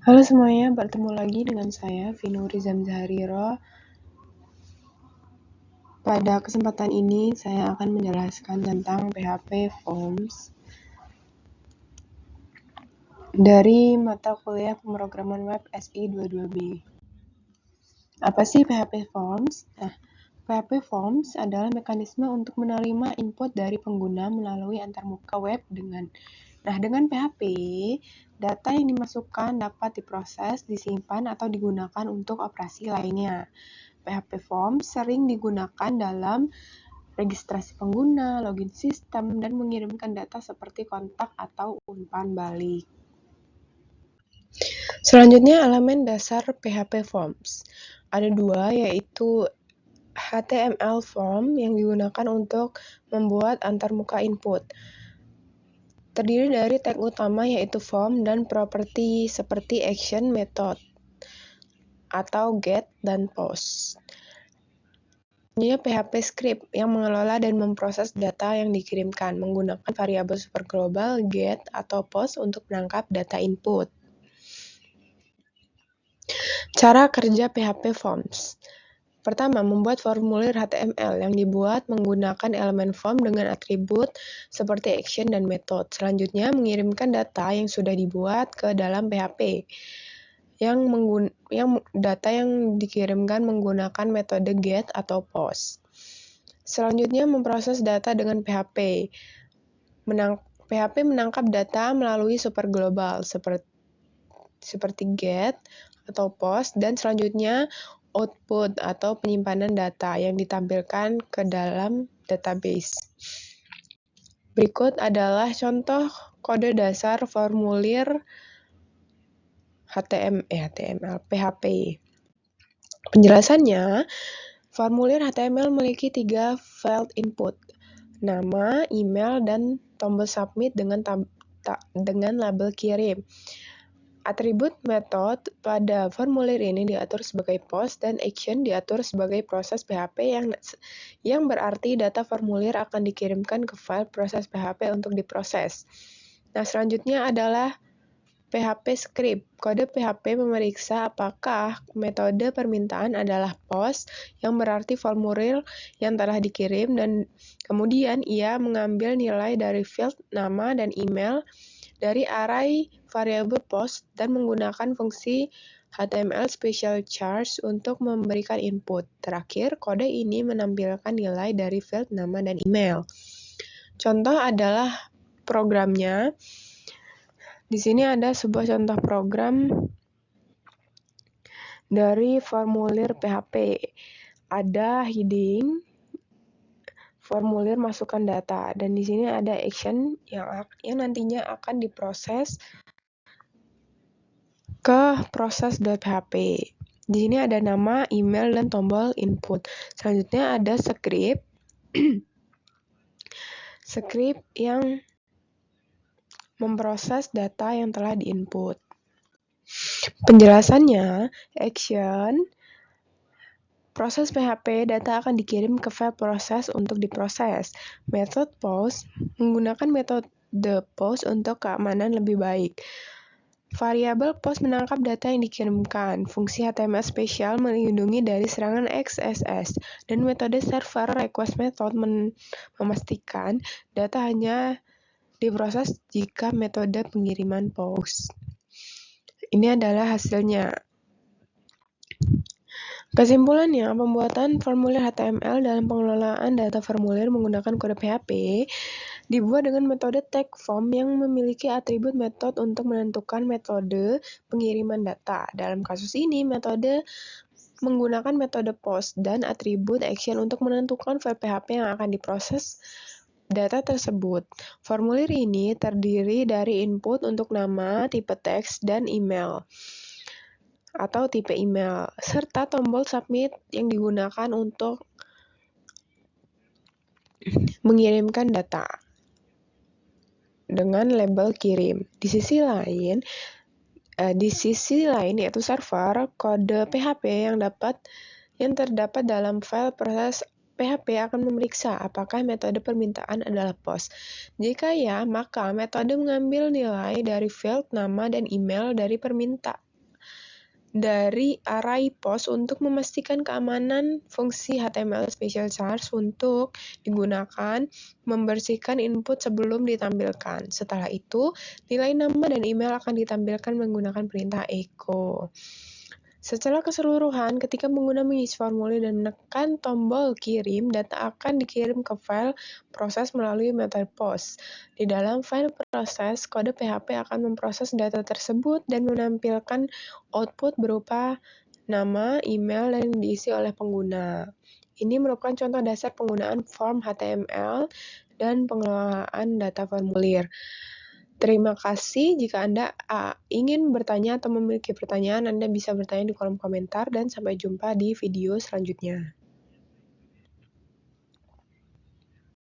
Halo semuanya, bertemu lagi dengan saya, Vinuri Zamzahariro. Pada kesempatan ini, saya akan menjelaskan tentang PHP Forms dari mata kuliah pemrograman web SI 22B. Apa sih PHP Forms? PHP Forms adalah mekanisme untuk menerima input dari pengguna melalui antarmuka web dengan PHP, data yang dimasukkan dapat diproses, disimpan, atau digunakan untuk operasi lainnya. PHP Forms sering digunakan dalam registrasi pengguna, login sistem, dan mengirimkan data seperti kontak atau umpan balik. Selanjutnya, elemen dasar PHP Forms. Ada dua, yaitu HTML form yang digunakan untuk membuat antarmuka input. Terdiri dari tag utama yaitu form dan properti seperti action, method, atau get dan post. Selanjutnya PHP script yang mengelola dan memproses data yang dikirimkan menggunakan variabel superglobal, get, atau post untuk menangkap data input. Cara kerja PHP Forms. Pertama, membuat formulir HTML yang dibuat menggunakan elemen form dengan atribut seperti action dan method. Selanjutnya, mengirimkan data yang sudah dibuat ke dalam PHP. Data yang dikirimkan menggunakan metode get atau post. Selanjutnya, memproses data dengan PHP. PHP menangkap data melalui superglobal seperti get atau post, dan selanjutnya output atau penyimpanan data yang ditampilkan ke dalam database. Berikut adalah contoh kode dasar formulir PHP. Penjelasannya, formulir HTML memiliki 3 field input, nama, email, dan tombol submit dengan label kirim. Atribut method pada formulir ini diatur sebagai post dan action diatur sebagai proses PHP yang berarti data formulir akan dikirimkan ke file proses PHP untuk diproses. Nah, selanjutnya adalah PHP script. Kode PHP memeriksa apakah metode permintaan adalah post, yang berarti formulir yang telah dikirim, dan kemudian ia mengambil nilai dari field nama dan email dari array variabel post dan menggunakan fungsi HTML special charge untuk memberikan input. Terakhir, kode ini menampilkan nilai dari field nama dan email. Contoh adalah programnya. Di sini ada sebuah contoh program dari formulir PHP. Ada heading, formulir masukkan data, dan di sini ada action yang nantinya akan diproses ke proses.php. Di sini ada nama, email, dan tombol input. Selanjutnya ada script. Script yang memproses data yang telah diinput. Penjelasannya, action, proses PHP, data akan dikirim ke file proses untuk diproses. Method post, menggunakan metode post untuk keamanan lebih baik. Variabel post menangkap data yang dikirimkan. Fungsi HTML spesial melindungi dari serangan XSS. Dan metode server request method memastikan data hanya diproses jika metode pengiriman post. Ini adalah hasilnya. Kesimpulannya, pembuatan formulir HTML dalam pengelolaan data formulir menggunakan kode PHP dibuat dengan metode tag form yang memiliki atribut method untuk menentukan metode pengiriman data. Dalam kasus ini, metode menggunakan metode post dan atribut action untuk menentukan file PHP yang akan diproses data tersebut. Formulir ini terdiri dari input untuk nama, tipe teks, dan email atau tipe email, serta tombol submit yang digunakan untuk mengirimkan data dengan label kirim. Di sisi lain yaitu server, kode PHP yang terdapat dalam file proses PHP akan memeriksa apakah metode permintaan adalah post. Jika ya, maka metode mengambil nilai dari field nama dan email dari dari array post untuk memastikan keamanan. Fungsi HTML Special Charge untuk digunakan membersihkan input sebelum ditampilkan. Setelah itu, nilai nama dan email akan ditampilkan menggunakan perintah echo. Secara keseluruhan, ketika pengguna mengisi formulir dan menekan tombol kirim, data akan dikirim ke file proses melalui metode post. Di dalam file proses, kode PHP akan memproses data tersebut dan menampilkan output berupa nama, email, dan diisi oleh pengguna. Ini merupakan contoh dasar penggunaan form HTML dan pengelolaan data formulir. Terima kasih. Jika Anda ingin bertanya atau memiliki pertanyaan, Anda bisa bertanya di kolom komentar dan sampai jumpa di video selanjutnya.